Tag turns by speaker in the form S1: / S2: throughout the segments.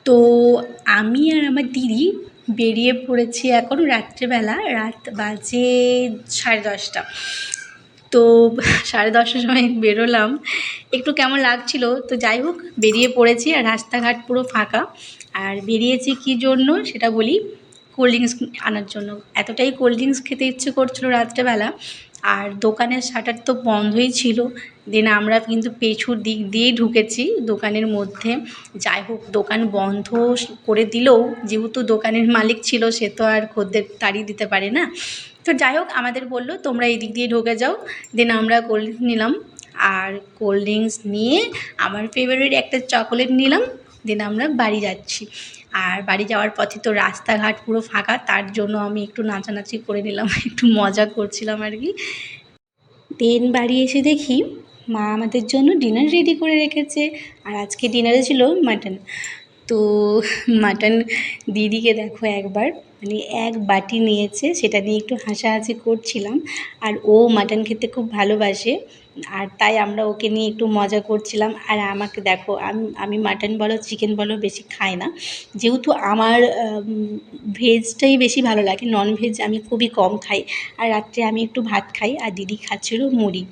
S1: তো আমি আর আমার দিদি বেরিয়ে পড়েছি এখন রাত্রেবেলা। রাত বাজে 10:30। তো 10:30টার সময় বেরোলাম, একটু কেমন লাগছিল। তো যাই হোক, বেরিয়ে পড়েছি আর রাস্তাঘাট পুরো ফাঁকা। আর বেরিয়েছি কী জন্য সেটা বলি, কোল্ড ড্রিঙ্কস আনার জন্য। এতটাই কোল্ড ড্রিঙ্কস খেতে ইচ্ছে করছিলো রাত্রেবেলা, আর দোকানের শাটার তো বন্ধই ছিল। দেন আমরা কিন্তু পেছুর দিক দিয়েই ঢুকেছি দোকানের মধ্যে। যাই হোক, দোকান বন্ধ করে দিলেও যেহেতু দোকানের মালিক ছিল, সে তো আর খদ্দের তাড়িয়ে দিতে পারে না। তো যাই হোক, আমাদের বললো তোমরা এই দিক দিয়ে ঢুকে যাও। দেন আমরা কোল্ড ড্রিঙ্কস নিলাম, আর কোল্ড ড্রিঙ্কস নিয়ে আমার ফেভারিট একটা চকোলেট নিলাম। দেন আমরা বাড়ি যাচ্ছি। আর বাড়ি যাওয়ার পথে তো রাস্তাঘাট পুরো ফাঁকা, তার জন্য আমি একটু নাচানাচি করে নিলাম, একটু মজা করছিলাম আর কি। দেন বাড়ি এসে দেখি মা আমাদের জন্য ডিনার রেডি করে রেখেছে। আর আজকে ডিনারে ছিল মাটন। তো মাটন দিদিকে দেখো একবার, মানে এক বাটি নিয়েছে, সেটা নিয়ে একটু হাসাহাসি করছিলাম। আর ও মাটন খেতে খুব ভালোবাসে, আর তাই আমরা ওকে নিয়ে একটু মজা করছিলাম। আর আমাকে দেখো, আমি মাটন বলো চিকেন বলো বেশি খাই না, যেহেতু আমার ভেজটাই বেশি ভালো লাগে, ননভেজ আমি খুবই কম খাই। আর রাত্রে আমি একটু ভাত খাই, আর দিদি খাচ্ছিল মুড়ি।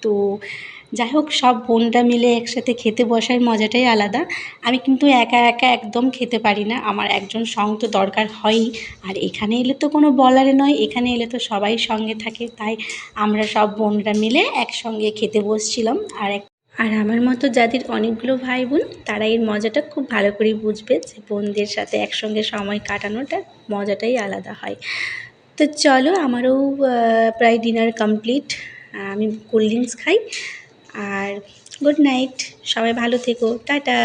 S1: তো যাই হোক, সব বোনরা মিলে একসাথে খেতে বসার মজাটাই আলাদা। আমি কিন্তু একা একা একদম খেতে পারি না, আমার একজন সঙ্গ তো দরকার হয়ই। আর এখানে এলে তো কোনো বলারে নয়, এখানে এলে তো সবাই সঙ্গে থাকে, তাই আমরা সব বোনরা মিলে একসঙ্গে খেতে বসছিলাম। আর আমার মতো যাদের অনেকগুলো ভাই বোন, তারা এর মজাটা খুব ভালো করেই বুঝবে যে বোনদের সাথে একসঙ্গে সময় কাটানোটার মজাটাই আলাদা হয়। তো চলো, আমারও প্রায় ডিনার কমপ্লিট। আমি কোল্ড ড্রিঙ্কস খাই। আর গুড নাইট, সবাই ভালো থেকো, টাটা।